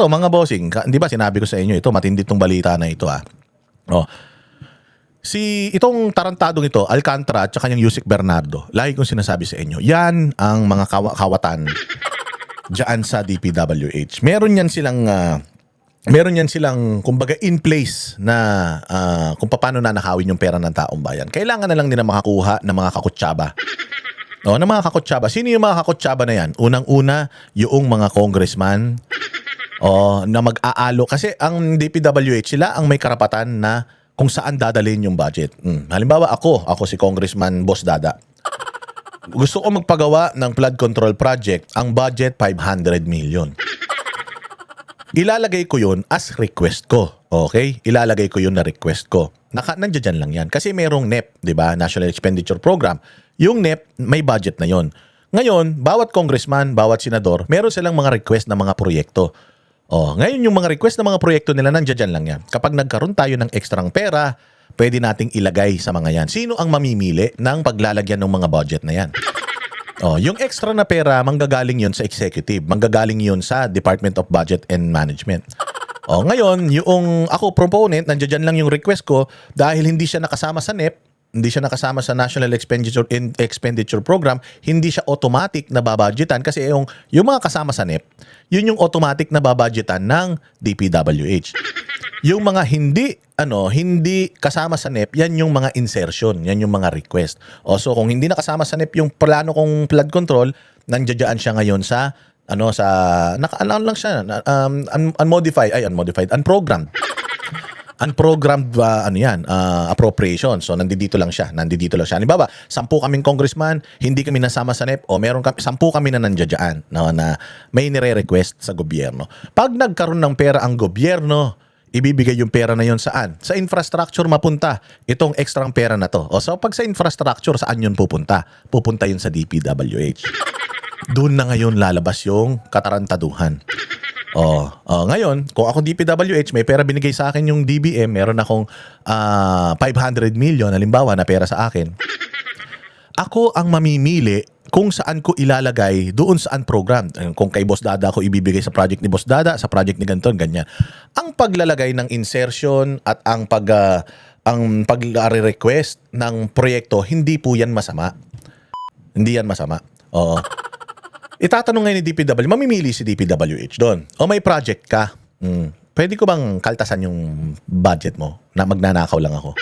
Ito, mga bossing, di ba sinabi ko sa inyo ito, matindi itong balita na ito ah. Oh. Itong tarantadong ito, Alcantara at saka yung Yusek Bernardo, lagi kong sinasabi sa inyo, yan ang mga kawatan dyan sa DPWH. Meron yan silang kumbaga in place na kung paano nanakawin yung pera ng taong bayan. Kailangan na lang nila makakuha ng mga kakutsaba. No, ng mga kakutsaba. Sino yung mga kakutsaba na yan? Unang-una, yung mga congressman na mag-aalo. Kasi ang DPWH, sila ang may karapatan na kung saan dadalhin yung budget. Halimbawa ako si Congressman Boss Dada. Gusto ko magpagawa ng flood control project. Ang budget, 500 million. Ilalagay ko yun as request ko. Okay? Ilalagay ko yun na request ko. Nandiyan lang yan. Kasi merong NEP, di ba? National Expenditure Program. Yung NEP, may budget na yon. Ngayon, bawat congressman, bawat senador, meron silang mga request na mga proyekto. Ngayon yung mga request na mga proyekto nila, nandiyan lang yan. Kapag nagkaroon tayo ng ekstrang pera, pwede nating ilagay sa mga yan. Sino ang mamimili ng paglalagyan ng mga budget na yan? Yung extra na pera, manggagaling yun sa executive. Manggagaling yun sa Department of Budget and Management. Ngayon, yung ako proponent, nandiyan lang yung request ko dahil hindi siya nakasama sa NEP, hindi siya nakasama sa National Expenditure Program, hindi siya automatic na babudgetan kasi yung mga kasama sa NEP, yun yung automatic na babudgetan ng DPWH. Yung mga hindi kasama sa NEP, yan yung mga insertion, yan yung mga request. So kung hindi nakasama sa NEP yung plano kong flood control, nandiyan siya ngayon sa unprogrammed. Unprogrammed appropriation. So nandito lang siya. Halimbawa, 10 kaming congressman, hindi kami nasama sa NEP, meron 10 kami na nandiyan na may nire-request sa gobyerno. Pag nagkaroon ng pera ang gobyerno, ibibigay yung pera na yon saan? Sa infrastructure mapunta itong extrang pera na to. So pag sa infrastructure, saan yun pupunta? Pupunta yun sa DPWH. Doon na ngayon lalabas yung katarantaduhan. Ngayon, kung ako DPWH, may pera binigay sa akin yung DBM, meron akong 500 million, halimbawa, na pera sa akin. Ako ang mamimili kung saan ko ilalagay doon saan program. Kung kay Boss Dada ako ibibigay sa project ni Boss Dada, sa project ni ganito, ganyan. Ang paglalagay ng insertion at ang pag-request ng proyekto, hindi po yan masama. Hindi yan masama. Itatanong ngayon ni DPWH, mamimili si DPWH doon. May project ka. Pwede ko bang kaltasan yung budget mo na magnanakaw lang ako?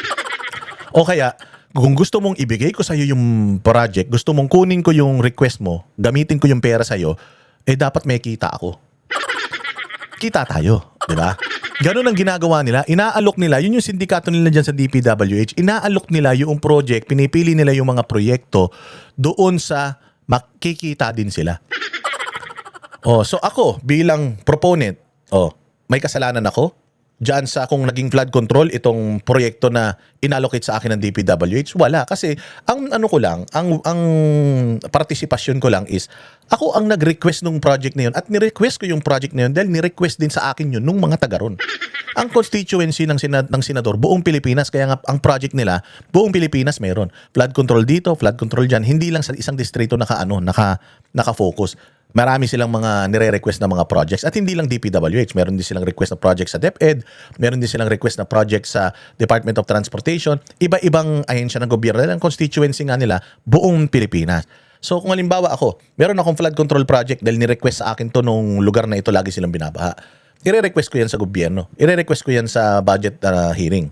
O kaya, kung gusto mong ibigay ko sa'yo yung project, gusto mong kunin ko yung request mo, gamitin ko yung pera sa'yo, dapat may kita ako. Kita tayo, di ba? Ganun ang ginagawa nila. Inaalok nila, yun yung sindikato nila dyan sa DPWH, inaalok nila yung project, pinipili nila yung mga proyekto doon sa makikita din sila. So ako bilang proponent, may kasalanan ako diyan sa kung naging flood control itong proyekto na inallocate sa akin ng DPWH. Wala kasi ang partisipasyon ko lang is ako ang nag-request ng project na yun at ni-request ko yung project na yun dahil ni-request din sa akin yun nung mga taga ron. Ang constituency ng senador buong Pilipinas, kaya nga ang project nila buong Pilipinas meron. Flood control dito, flood control diyan, hindi lang sa isang distrito naka-focus. Marami silang mga nire-request na mga projects at hindi lang DPWH, meron din silang request na project sa DepEd, meron din silang request na project sa Department of Transportation, iba-ibang ahensya ng gobyerno. Ang constituency nga nila buong Pilipinas. So kung halimbawa ako, meron akong flood control project dahil ni-request sa akin to nung lugar na ito lagi silang binabaha. I-request ko yan sa gobyerno. I-request ko yan sa budget hearing.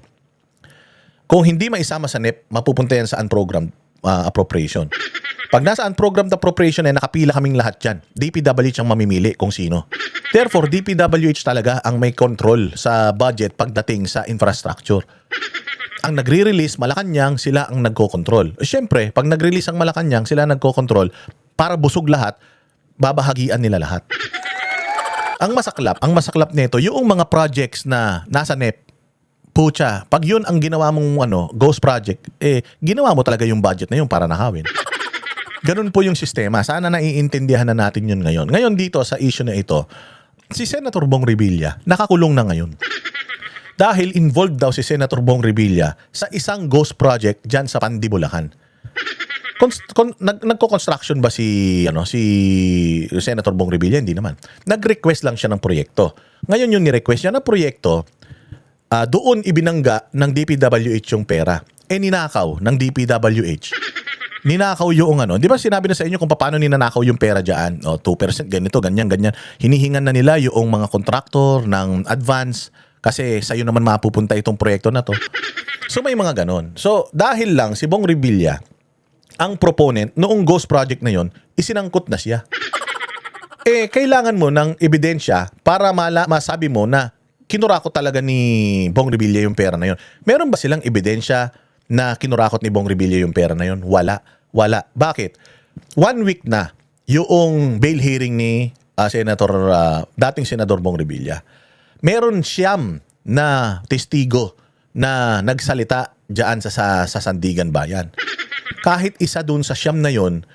Kung hindi maisama sa NEP, mapupunta yan sa unprogrammed appropriation. Pag nasa unprogrammed appropriation nakapila kaming lahat dyan. DPWH ang mamimili kung sino. Therefore, DPWH talaga ang may control sa budget pagdating sa infrastructure. Ang nagre-release, Malacanang, sila ang nagko-control. Siyempre, pag nag-release ang Malacanang, sila nagko-control para busog lahat, babahagian nila lahat. Ang masaklap nito, yung mga projects na nasa NEP, pucha, pag yun ang ginawa mong ghost project, ginawa mo talaga yung budget na yun para nakawin. Ganun po yung sistema. Sana naiintindihan na natin yun ngayon. Ngayon dito sa issue na ito, si Senator Bong Revilla nakakulong na ngayon. Dahil involved daw si Senator Bong Revilla sa isang ghost project dyan sa Pandi, Bulacan. Nagko-construction ba si Senator Bong Revilla? Hindi naman. Nag-request lang siya ng proyekto. Ngayon yung ni-request niya na proyekto, doon ibinangga ng DPWH yung pera. Ninakaw ng DPWH. Ninakaw yung di ba sinabi na sa inyo kung paano ninanakaw yung pera diyan? 2%, ganito, ganyan. Hinihingan na nila yung mga kontraktor ng advance kasi sa'yo naman mapupunta itong proyekto na to. So may mga ganon. So dahil lang si Bong Revilla, ang proponent noong Ghost Project na yon, isinangkot na siya. Kailangan mo ng ebidensya para masabi mo na kinurakot talaga ni Bong Revilla yung pera na yon. Meron ba silang ebidensya na kinurakot ni Bong Revilla yung pera na yon? Wala. Bakit? 1 week na yung bail hearing ni dating Senador Bong Revilla. Meron siyam na testigo na nagsalita diyan sa Sandigan Bayan. Kahit isa dun sa siyam na yon,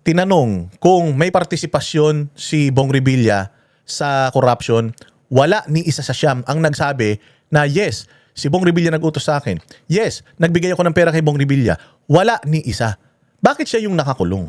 tinanong kung may partisipasyon si Bong Revilla sa corruption, wala ni isa sa siyam ang nagsabi na yes, si Bong Revilla nag-utos sa akin. Yes, nagbigay ako ng pera kay Bong Revilla. Wala ni isa. Bakit siya yung nakakulong?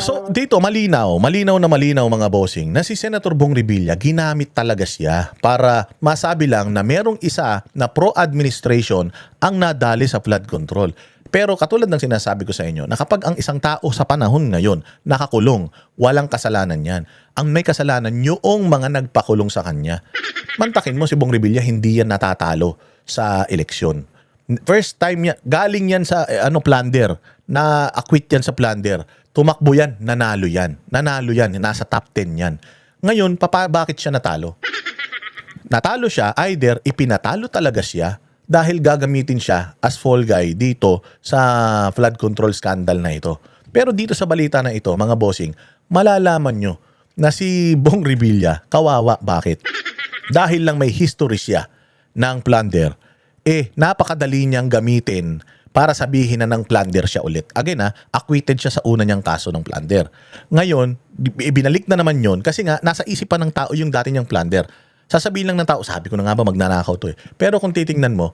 So dito malinaw mga bossing na si Senator Bong Revilla ginamit talaga siya para masabi lang na merong isa na pro-administration ang nadali sa flood control. Pero katulad ng sinasabi ko sa inyo na kapag ang isang tao sa panahon ngayon nakakulong, walang kasalanan yan. Ang may kasalanan yung mga nagpakulong sa kanya. Mantakin mo si Bong Revilla, hindi yan natatalo sa eleksyon. First time yan, galing yan sa plunder, na-acquit yan sa plunder. Tumakbo yan, nanalo yan, nasa top 10 yan. Ngayon, bakit siya natalo? Natalo siya, either ipinatalo talaga siya dahil gagamitin siya as fall guy dito sa flood control scandal na ito. Pero dito sa balita na ito, mga bossing, malalaman nyo na si Bong Revilla, kawawa, bakit? Dahil lang may history siya ng plunder, napakadali niyang gamitin para sabihin na ng plunder siya ulit. Again acquitted siya sa una niyang kaso ng plunder. Ngayon, ibinalik na naman yon kasi nga nasa isipan ng tao yung dati niyang plunder. Sasabihin lang ng tao, sabi ko na nga ba magnanakaw to . Pero kung titingnan mo,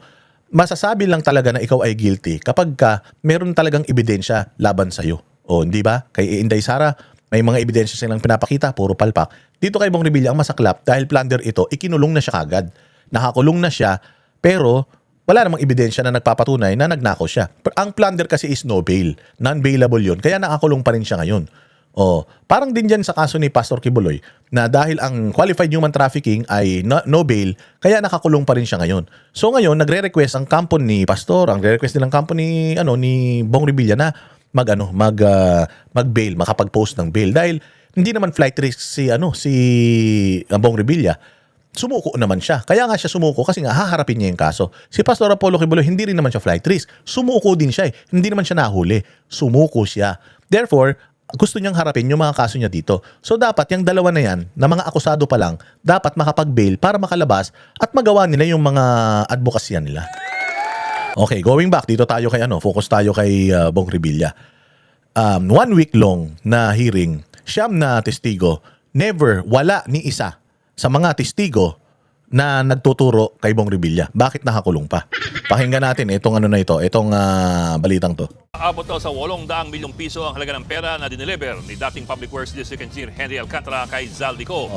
masasabi lang talaga na ikaw ay guilty kapag meron talagang ebidensya laban sa'yo. Hindi ba? Kay Inday Sara, may mga ebidensya silang pinapakita, puro palpak. Dito kay Bong Revilla ang masaklap dahil plunder ito, ikinulong na siya kagad. Nakakulong na siya, pero wala namang ebidensya na nagpapatunay na nagnakaw siya. Ang plunder kasi is no bail. Non-bailable yun. Kaya nakakulong pa rin siya ngayon. Parang din dyan sa kaso ni Pastor Kibuloy na dahil ang qualified human trafficking ay no bail, kaya nakakulong pa rin siya ngayon. So ngayon, nagre-request ang kampo ni Pastor, ang re-request din ang kampo ni Bong Revilla na mag-bail, makapag-post ng bail. Dahil hindi naman flight risk si Bong Revilla. Sumuko naman siya. Kaya nga siya sumuko kasi nga haharapin niya yung kaso. Si Pastor Apollo Kibuloy, hindi rin naman siya flight risk. Sumuko din siya . Hindi naman siya nahuli. Sumuko siya. Therefore, gusto niyang harapin yung mga kaso niya dito. So dapat yung dalawa na yan, na mga akusado pa lang, dapat makapag-bail para makalabas at magawa nila yung mga advokasya nila. Okay, going back, dito tayo kay focus tayo kay Bong Revilla. 1 week long na hearing, siyam na testigo, wala ni isa sa mga testigo na nagtuturo kay Bong Revilla. Bakit nakakulong pa? Pakinggan natin itong balitang to. Abot daw sa 800 milyong piso ang halaga ng pera na dineliver ni dating Public Works District Engineer Henry Alcantara kay Zaldico.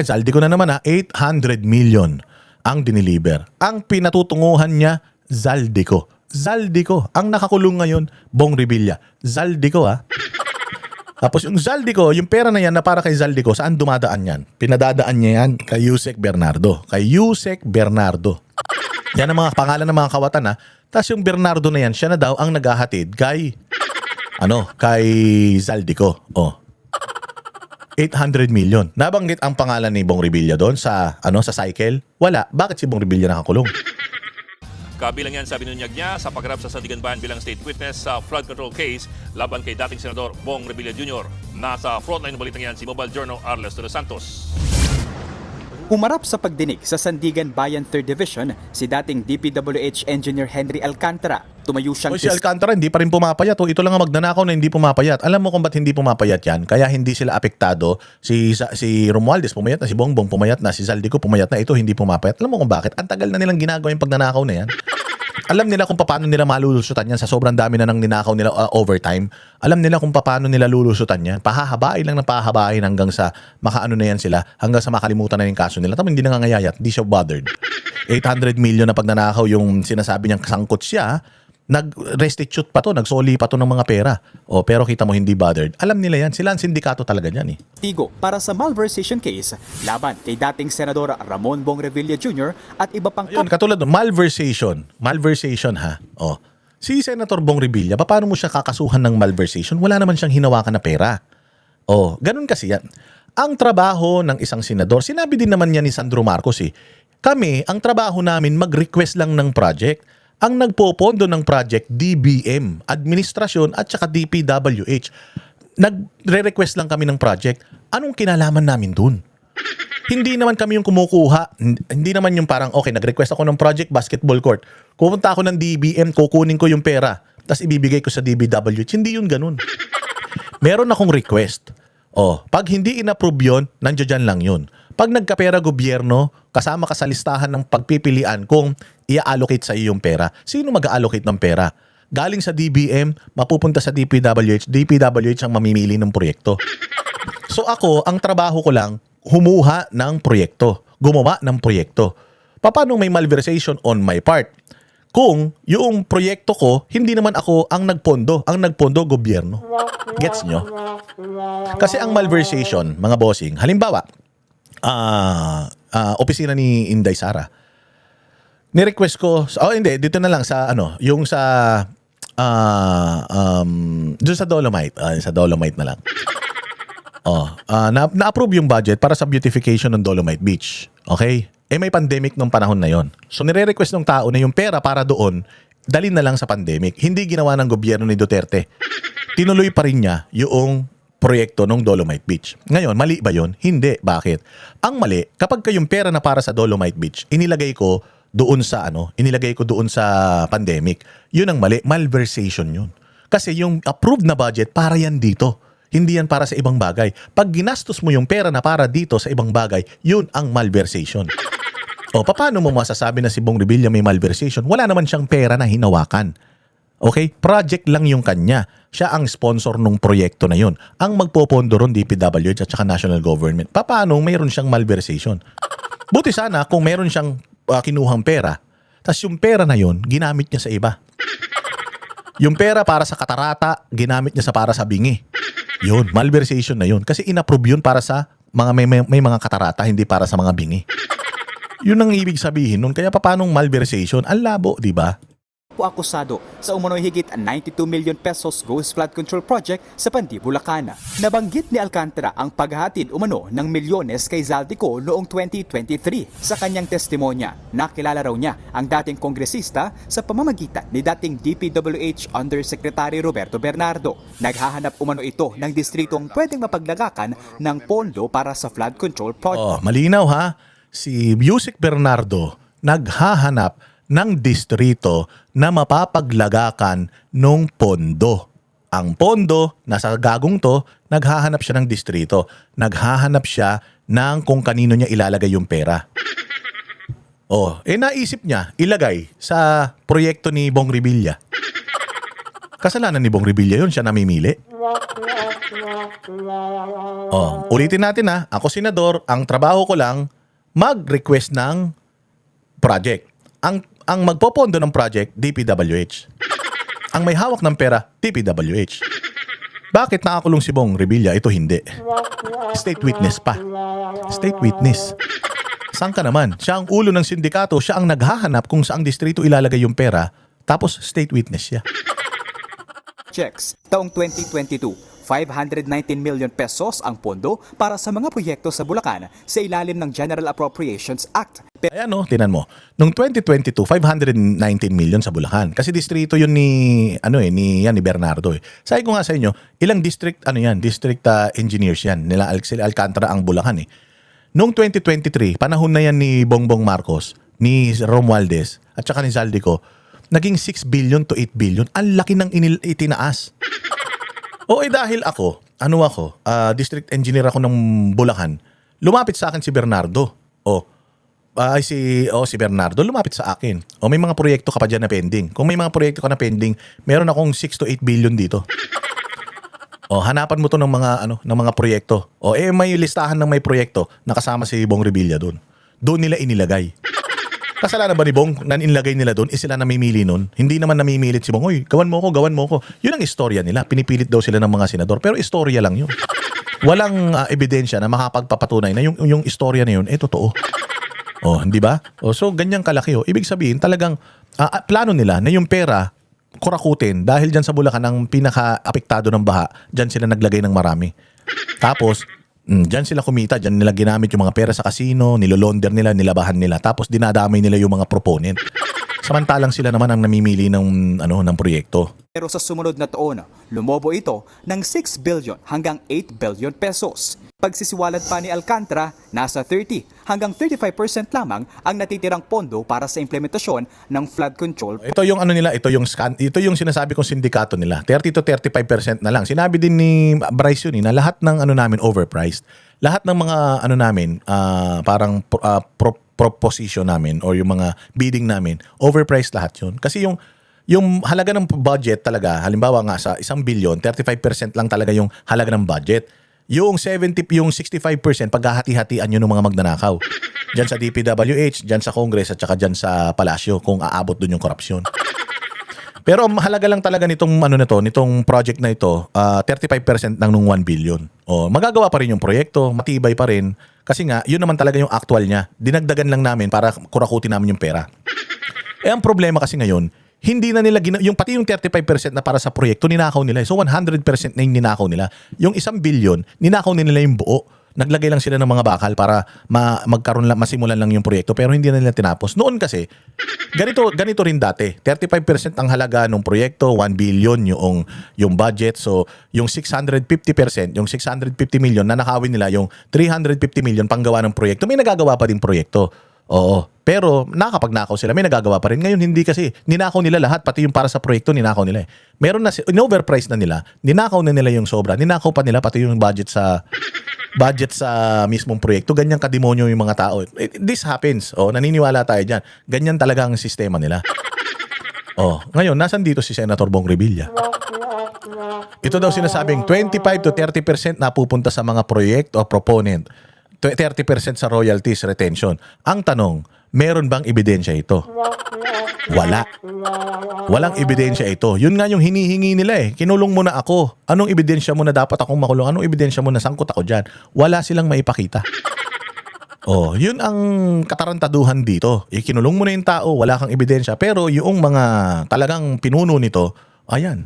Zaldico na naman 800 million ang dineliver. Ang pinatutunguhan niya, Zaldico. Ang nakakulong ngayon, Bong Revilla. Zaldico Tapos yung Zaldico, yung pera na yan na para kay Zaldico, saan dumadaan yan? Pinadadaan niya yan kay Yusek Bernardo. Yan ang mga pangalan ng mga kawatan Tapos yung Bernardo na yan, siya na daw ang naghahatid kay Zaldico. 800 million. Nabanggit ang pangalan ni Bong Revilla doon sa cycle? Wala. Bakit si Bong Revilla nakakulong? Kabilang yan sa binunyag niya sa pagharap sa Sandigan Bayan bilang state witness sa flood control case laban kay dating Senador Bong Revilla Jr. Nasa frontline ng balitang yan si Mobile Journal Arles de los Santos. Humarap sa pagdinig sa Sandigan Bayan 3rd Division si dating DPWH Engineer Henry Alcantara. tumayo siyang O si Alcantara hindi pa rin pumapayat. O ito lang ang magnanakaw na hindi pumapayat. Alam mo kung ba't hindi pumapayat yan? Kaya hindi sila apektado. Si Romualdez pumayat na, si Bongbong pumayat na, si Zaldico pumayat na, ito hindi pumapayat. Alam mo kung bakit? Ang tagal na nilang ginagawa yung pagnanakaw na yan. Alam nila kung paano nila malulusutan yan sa sobrang dami na ng ninakaw nila overtime. Alam nila kung paano nila lulusutan yan. Pahahabain lang ng pahahabain hanggang sa makaano na yan sila, hanggang sa makalimutan na yung kaso nila. Tapos hindi na ngangayayat, hindi siya bothered. 800 million na pagnanakaw yung sinasabi niyang sangkot siya, nag-restitute pa to, nagsoli pa to ng mga pera. O, pero kita mo hindi bothered. Alam nila yan. Sila ang sindikato talaga yan eh. testigo para sa malversation case laban kay dating Senador Ramon Bong Revilla Jr. at iba pang Ayun, katulad ng malversation. Malversation ha. O, si Senator Bong Revilla, paano mo siya kakasuhan ng malversation? Wala naman siyang hinawakan na pera. O, ganun kasi yan. Ang trabaho ng isang senador, sinabi din naman niya ni Sandro Marcos eh, kami, ang trabaho namin mag-request lang ng project. Ang nagpopondo ng project, DBM, administrasyon at saka DPWH. Nagre-request lang kami ng project. Anong kinalaman namin dun? Hindi naman kami yung kumukuha. Hindi naman yung parang, okay, nag-request ako ng project, basketball court. Pupunta ako ng DBM, kukunin ko yung pera, tapos ibibigay ko sa DPWH. Hindi yun ganun. Meron akong request. Pag hindi in-approve yun, nandiyan lang yun. Pag nagkapera gobyerno, kasama ka sa listahan ng pagpipilian kung i-allocate sa iyo yung pera. Sino mag-allocate ng pera? Galing sa DBM, mapupunta sa DPWH. DPWH ang mamimili ng proyekto. So ako, ang trabaho ko lang, humuha ng proyekto. Gumawa ng proyekto. Paano may malversation on my part? Kung yung proyekto ko, hindi naman ako ang nagpondo. Ang nagpondo, gobyerno. Gets nyo? Kasi ang malversation, mga bossing, halimbawa, opisina ni Inday Sara. Ni-request ko, hindi, dito na lang sa yung sa doon sa Dolomite, sa Dolomite na lang. Na-approve yung budget para sa beautification ng Dolomite Beach. Okay? May pandemic nung panahon na yon. So nire-request ng tao na yung pera para doon, dalhin na lang sa pandemic. Hindi ginawa ng gobyerno ni Duterte. Tinuloy pa rin niya yung proyekto ng Dolomite Beach. Ngayon, mali ba yun? Hindi. Bakit? Ang mali, kapag kayong pera na para sa Dolomite Beach, inilagay ko doon sa pandemic. Yun ang mali. Malversation yun. Kasi yung approved na budget, para yan dito. Hindi yan para sa ibang bagay. Pag ginastos mo yung pera na para dito sa ibang bagay, yun ang malversation. Paano mo masasabi na si Bong Revilla may malversation? Wala naman siyang pera na hinawakan. Okay? Project lang yung kanya. Siya ang sponsor ng proyekto na yun. Ang magpopondo ron, DPWH at saka national government. Paano mayroon siyang malversation? Buti sana kung mayroon siyang kinuhang pera, tas yung pera na yun, ginamit niya sa iba. Yung pera para sa katarata, ginamit niya para sa bingi. Yun, malversation na yun. Kasi inapprove yun para sa mga may mga katarata, hindi para sa mga bingi. Yun ang ibig sabihin nun. Kaya paanong malversation? Ang labo, di ba? akusado sa umano'y higit 92 million pesos ghost flood control project sa Pandi, Bulacan. Nabanggit ni Alcantara ang paghahatid umano ng milyones kay Zaldico noong 2023. Sa kanyang testimonya, nakilala raw niya ang dating kongresista sa pamamagitan ni dating DPWH Undersecretary Roberto Bernardo. Naghahanap umano ito ng distritong pwedeng mapaglagakan ng pondo para sa flood control project. Malinaw ha, si Yusek Bernardo naghahanap ng distrito na mapapaglagakan ng pondo. Ang pondo, nasa gagong to, naghahanap siya ng distrito. Naghahanap siya ng kung kanino niya ilalagay yung pera. Naisip niya, ilagay sa proyekto ni Bong Revilla. Kasalanan ni Bong Revilla yun, siya namimili. Ulitin natin ha, ako senador, ang trabaho ko lang, mag-request ng project. Ang magpopondo ng project, DPWH. Ang may hawak ng pera, DPWH. Bakit nakakulong si Bong Revilla? Ito hindi. State witness pa. State witness. Saan ka naman? Siya ang ulo ng sindikato, siya ang naghahanap kung saang distrito ilalagay yung pera, tapos state witness siya. Checks. Taong 2022, 519 million pesos ang pondo para sa mga proyekto sa Bulacan sa ilalim ng General Appropriations Act. Ayan tinan mo. Noong 2022, 519 million sa Bulacan. Kasi distrito yun ni Bernardo eh. Sabi ko nga sa inyo, ilang district engineers yan. Sila Alcantara ang Bulacan eh. Noong 2023, panahon na yan ni Bongbong Marcos, ni Romualdez, at saka ni Zaldico, naging 6 billion to 8 billion. Ang laki ng itinaas. O dahil ako, district engineer ako ng Bulacan, lumapit sa akin si Bernardo. Si Bernardo lumapit sa akin. May mga proyekto ka pa dyan na pending. Kung may mga proyekto ka na pending, meron akong 6 to 8 billion dito. Hanapan mo to ng mga proyekto. May listahan ng may proyekto na kasama si Bong Revilla doon. Doon nila inilagay. Kasalanan ba ni Bong na inilagay nila doon? Sila namimili nun? Hindi naman namimilit si Bong. Oy, gawan mo ko. Yun ang istorya nila. Pinipilit daw sila ng mga senador. Pero istorya lang yun. Walang ebidensya na makapagpapatunay na yung istorya na yun, totoo. Hindi ba? So ganyang kalaki. Ibig sabihin talagang plano nila na yung pera kurakutin dahil dyan sa Bulacan ang pinaka-apektado ng baha, dyan sila naglagay ng marami. Tapos, dyan sila kumita, dyan nila ginamit yung mga pera sa casino, nilolonder nila, nilabahan nila, tapos dinadamay nila yung mga proponent. Samantalang sila naman ang namimili ng proyekto. Pero sa sumunod na taon, lumobo ito ng 6 billion hanggang 8 billion pesos. Pagsisiwalat pa ni Alcantara, nasa 30 hanggang 35% lamang ang natitirang pondo para sa implementasyon ng flood control. Ito yung ito yung sinasabi kong sindikato nila. 30 to 35% na lang. Sinabi din ni Bryce yun na lahat ng namin overpriced. Lahat ng mga namin parang proposition namin or yung mga bidding namin, overpriced lahat yun. Kasi yung halaga ng budget talaga, halimbawa nga sa 1 billion, 35% lang talaga yung halaga ng budget. Yung 65% paghahati-hatian yun ng mga magnanakaw. Diyan sa DPWH, diyan sa Congress at saka diyan sa Palasyo kung aabot dun yung korupsyon. Pero ang mahalaga lang talaga nitong project na ito, 35% lang nung 1 billion. Magagawa pa rin yung proyekto, matibay pa rin. Kasi nga, yun naman talaga yung actual niya. Dinagdagan lang namin para kurakutin namin yung pera. Ang problema kasi ngayon, hindi na nila, pati yung 35% na para sa proyekto, ninakaw nila. So 100% na yung ninakaw nila. Yung 1 billion, ninakaw nila yung buo. Naglagay lang sila ng mga bakal para masimulan lang yung proyekto pero hindi na nila tinapos. Noon kasi, ganito rin dati. 35% ang halaga ng proyekto, 1 billion yung budget. So, yung 650%, yung 650 million na nakawin nila, yung 350 million panggawa ng proyekto. May nagagawa pa din proyekto. Pero nakapagnakaw sila, may nagagawa pa rin. Ngayon hindi kasi, ninakaw nila lahat, pati yung para sa proyekto, ninakaw nila. Meron na, in-overprice na nila, ninakaw na nila yung sobra, ninakaw pa nila pati yung budget sa mismong proyekto. Ganyan kademonyo yung mga tao. This happens. Naniniwala tayo dyan. Ganyan talaga ang sistema nila. Ngayon, nasan dito si Senator Bong Revilla? Ito daw sinasabing 25 to 30% napupunta sa mga proyekto o proponent. 30% sa royalties retention. Ang tanong, meron bang ebidensya ito? Wala. Walang ebidensya ito. Yun nga yung hinihingi nila Kinulong mo na ako. Anong ebidensya mo na dapat akong makulong? Anong ebidensya mo na sangkot ako dyan? Wala silang maipakita. Yun ang katarantaduhan dito. Kinulong mo na yung tao, wala kang ebidensya. Pero yung mga talagang pinuno nito, ayan,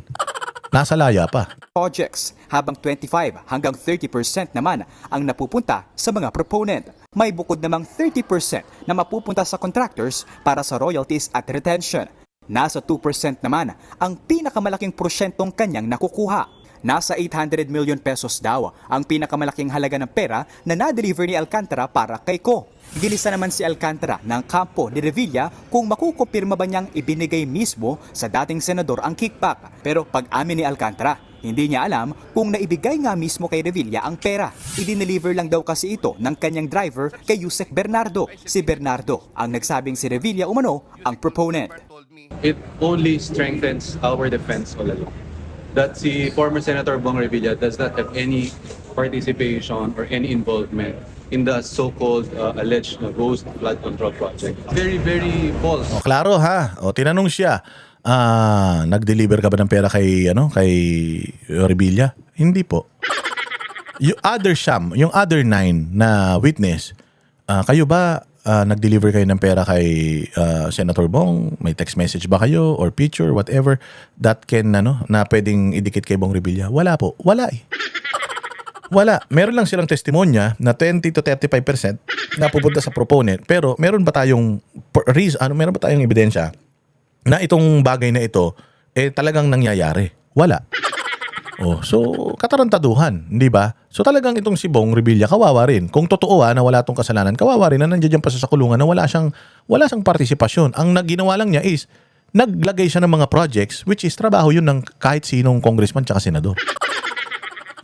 nasa laya pa. Projects, habang 25 hanggang 30% naman ang napupunta sa mga proponent. May bukod namang 30% na mapupunta sa contractors para sa royalties at retention. Nasa 2% naman ang pinakamalaking porsyentong kanyang nakukuha. Nasa 800 million pesos daw ang pinakamalaking halaga ng pera na na-deliver ni Alcantara para kay Ko. Ginisa naman si Alcantara ng kampo ni Revilla kung makukumpirma ba niyang ibinigay mismo sa dating senador ang kickback. Pero pag-amin ni Alcantara, hindi niya alam kung naibigay nga mismo kay Revilla ang pera. I-deliver lang daw kasi ito ng kanyang driver kay Yusek Bernardo. Si Bernardo ang nagsabing si Revilla umano ang proponent. It only strengthens our defense all along. That si former Senator Bong Revilla does not have any participation or any involvement in the so-called alleged ghost flood control project. Very, very false. Klaro ha. Tinanong siya, nag-deliver ka ba ng pera kay Revilla? Hindi po. Yung other 9 na witness, kayo ba nag-deliver kayo ng pera kay Senator Bong? May text message ba kayo or picture, whatever that can na pwedeng idikit kay Bong Revilla? Wala po. Wala Wala. Meron lang silang testimonya na 20 to 35% na pupunta sa proponent. Pero meron ba tayong ebidensya na itong bagay na ito talagang nangyayari? Wala. So katarantaduhan, di ba? So talagang itong si Bong Revilla kawawa rin. Kung totoo na wala tong kasalanan, kawawa rin na nandiyan pa sa kulungan na wala siyang partisipasyon. Ang ginawa lang niya is naglagay siya ng mga projects which is trabaho yun ng kahit sinong congressman tsaka senador.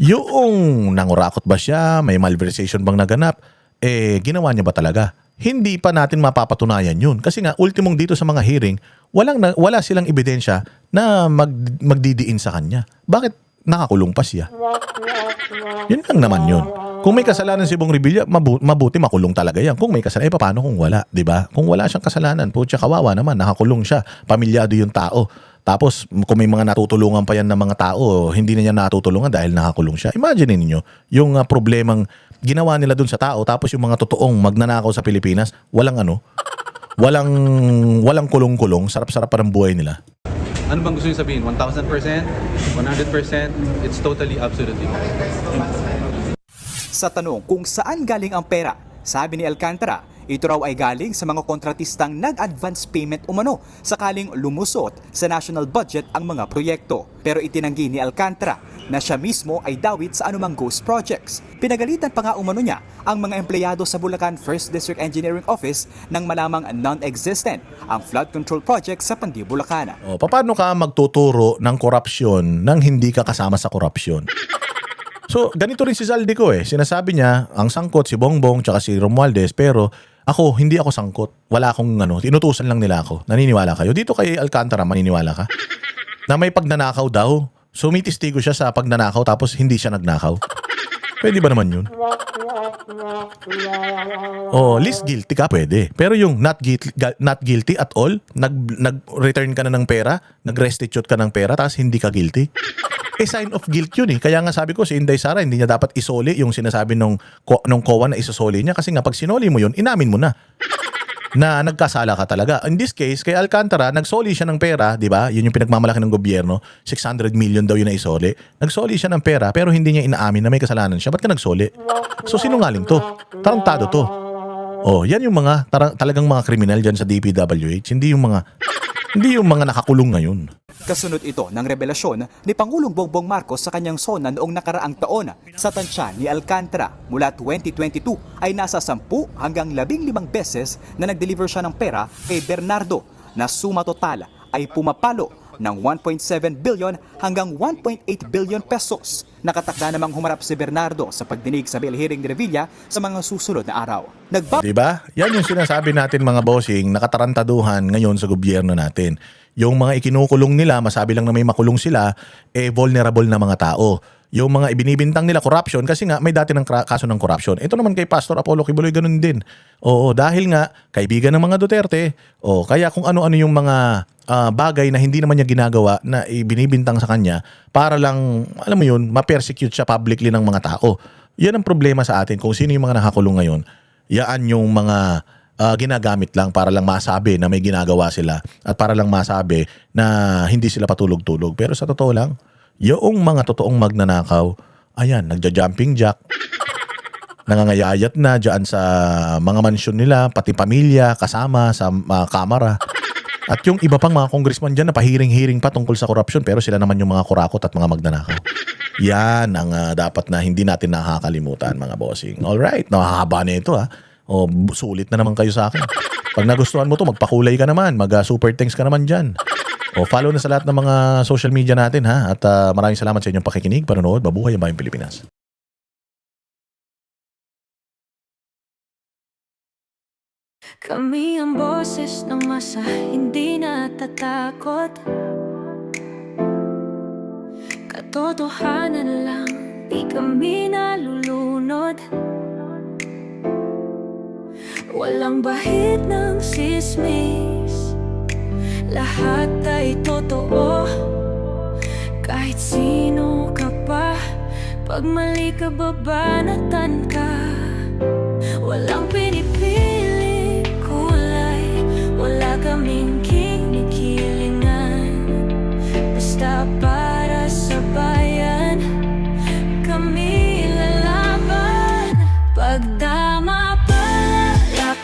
Yung nangurakot ba siya, may malversation bang naganap, ginawa niya ba talaga? Hindi pa natin mapapatunayan yun. Kasi nga, ultimong dito sa mga hearing, wala silang ebidensya na magdidiin sa kanya. Bakit nakakulong pa siya? Yun lang naman yun. Kung may kasalanan si Bong Revilla, mabuti makulong talaga yan. Kung may kasalanan, paano kung wala? Diba? Kung wala siyang kasalanan, putya kawawa naman, nakakulong siya. Pamilyado yung tao. Tapos, kung may mga natutulungan pa yan ng mga tao, hindi na niya natutulungan dahil nakakulong siya. Imagine niyo yung problemang ginawa nila dun sa tao, tapos yung mga totoong magnanakaw sa Pilipinas, walang kulong-kulong, sarap-sarap pa ng buhay nila. Ano bang gusto niyo sabihin? 1,000%? 100%? It's totally absolutely fine. Sa tanong kung saan galing ang pera, sabi ni Alcantara, ito raw ay galing sa mga kontratistang nag-advance payment umano sakaling lumusot sa national budget ang mga proyekto. Pero itinanggi ni Alcantara na siya mismo ay dawit sa anumang ghost projects. Pinagalitan pa nga umano niya ang mga empleyado sa Bulacan 1st District Engineering Office nang malamang non-existent ang flood control project sa Pandi, Bulacan. Paano ka magtuturo ng korupsyon nang hindi ka kasama sa korupsyon? So, ganito rin si Zaldico Sinasabi niya, ang sangkot si Bongbong tsaka si Romualdez, pero hindi ako sangkot. Wala akong inutusan lang nila ako. Naniniwala kayo? Dito kay Alcantara, maniniwala ka? Na may pagnanakaw daw. So, may testigo siya sa pagnanakaw tapos hindi siya nagnakaw. Pwede ba naman yun? Least guilty ka, pwede. Pero yung not guilty at all, nag-return ka na ng pera, nag-restitute ka ng pera, tapos hindi ka guilty. Sign of guilt yun Kaya nga sabi ko, si Inday Sara, hindi niya dapat isoli yung sinasabi nung COA na isosoli niya. Kasi nga, pag sinoli mo yun, inamin mo na nagkasala ka talaga. In this case, kay Alcantara, nagsoli siya ng pera, di ba? Yun yung pinagmamalaki ng gobyerno. 600 million daw yun na isoli. Nagsoli siya ng pera, pero hindi niya inaamin na may kasalanan siya. Ba't ka nagsoli? So, sinungaling to. Tarantado to. Yan yung mga, talagang mga kriminal dyan sa DPWH. Hindi yung mga nakakulong ngayon. Kasunod ito ng revelasyon ni Pangulong Bongbong Marcos sa kanyang sona noong nakaraang taon. Sa tansya ni Alcantara, mula 2022 ay nasa 10 hanggang 15 beses na nag-deliver siya ng pera kay Bernardo na suma total ay pumapalo ng 1.7 billion hanggang 1.8 billion pesos. Nakatakda namang humarap si Bernardo sa pagdinig sa bail hearing ni Revilla sa mga susunod na araw. Diba? Yan yung sinasabi natin mga bossing, nakatarantaduhan ngayon sa gobyerno natin. Yung mga ikinukulong nila, masabi lang na may makulong sila, vulnerable na mga tao. Yung mga ibinibintang nila corruption, kasi nga may dati ng kaso ng corruption. Ito naman kay Pastor Apollo Kibuloy, ganun din. Dahil nga, kaibigan ng mga Duterte, kaya kung ano-ano yung mga bagay na hindi naman niya ginagawa na ibinibintang sa kanya para lang, alam mo yun, ma-persecute siya publicly ng mga tao. Yan ang problema sa atin, kung sino yung mga nakakulong ngayon. Yan yung mga ginagamit lang para lang masabi na may ginagawa sila at para lang masabi na hindi sila patulog-tulog. Pero sa totoo lang, yung mga totoong magnanakaw, ayan, nagja-jumping jack, nangangayayat na dyan sa mga mansyon nila, pati pamilya, kasama sa kamara. At yung iba pang mga congressman dyan na pahiring-hiring pa tungkol sa korupsyon, pero sila naman yung mga kurakot at mga magnanakaw. Yan ang dapat na hindi natin nakakalimutan, mga bossing. Alright, nakahaba na ito sulit na naman kayo sa akin. Pag nagustuhan mo to, magpakulay ka naman, mag-super thanks ka naman dyan. Follow na sa lahat ng mga social media natin At maraming salamat sa inyong pakikinig, panonood. Mabuhay ang bayang Pilipinas. Kami ang boses ng masa, hindi natatakot. Katotohanan lang, di kami nalulunod. Walang bahid ng sismis, lahat ay totoo. Kahit sino ka pa, pag mali ka babanatan ka. Walang pinipili kulay, wala kaming kinikilingan. Basta para sa bayan, kami lalaban. Pagdama palakpakan,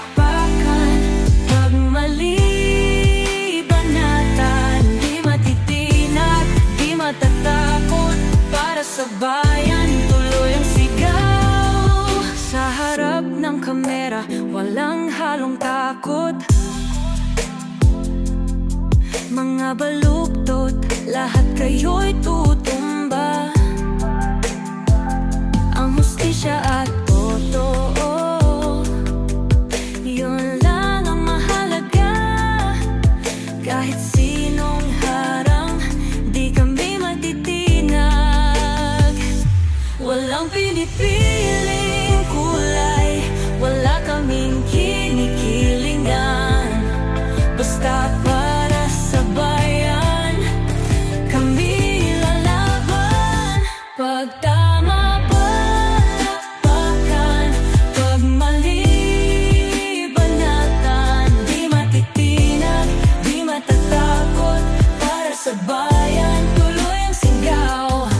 pag mali banatan. Di matitinag, di matatakot, para sa bayan tuloy ang sigaw. Sa harap ng kamera, walang halong takot. Mga baluktot, lahat kayo'y tutumba. Ang hustisya at totoo, yun lang ang mahalaga. Kahit sinong harang, di kami matitinag. Walang pinipiling kulay, wala kaming kinikilingan. Basta para sa bayan, kami lalaban. Pag tama palakpakan, pag mali banatan. Di matitinag, di matatakot, para sa bayan tuloy ang sigaw.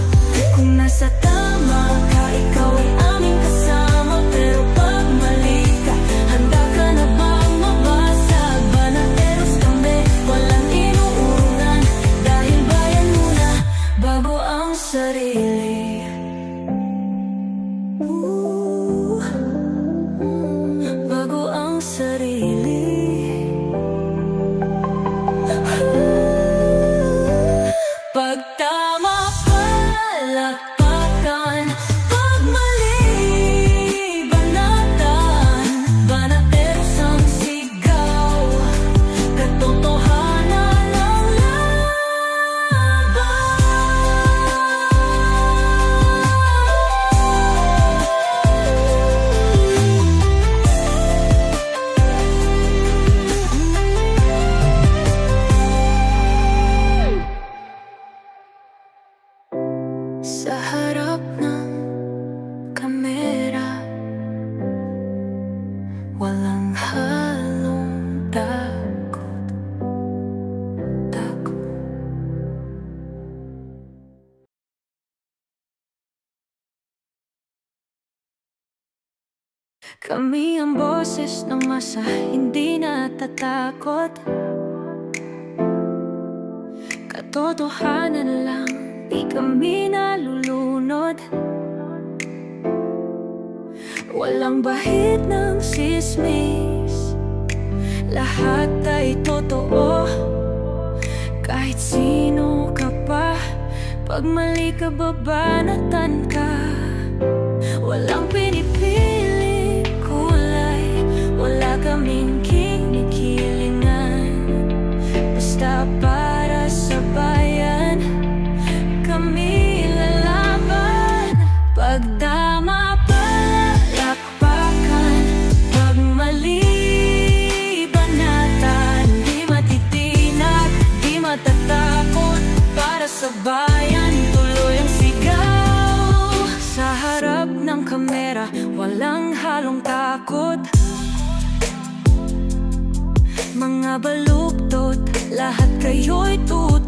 Kung nasa tama ka, ikaw ay aming kasama. Pero pag mali ka, handa ka na bang mabasag? Banateros kami, walang inuurungan. Dahil bayan muna, bago ang sarili. Bago ang sarili. Pag tama palakpakan, pag mali banatan. Banateros ang sigaw, katotohanan ang sa harap ng kamera, walang halong takot. Kami ang boses ng masa, hindi natatakot. Katotohanan lang, di kami nalulunod. Walang bahid ng sismis, lahat ay totoo. Kahit sino ka pa, pag mali ka babanatan ka. Walang pinipili kulay, wala kaming kinikilingan. Basta para sa bayan, kami lalaban. Pag tama palakpakan, pag mali banatan. Di matitinag, di matatakot, para sa bayan tuloy ang sigaw. Sa harap ng kamera, walang halong takot. Mga baluktot, lahat kayo'y tutumba.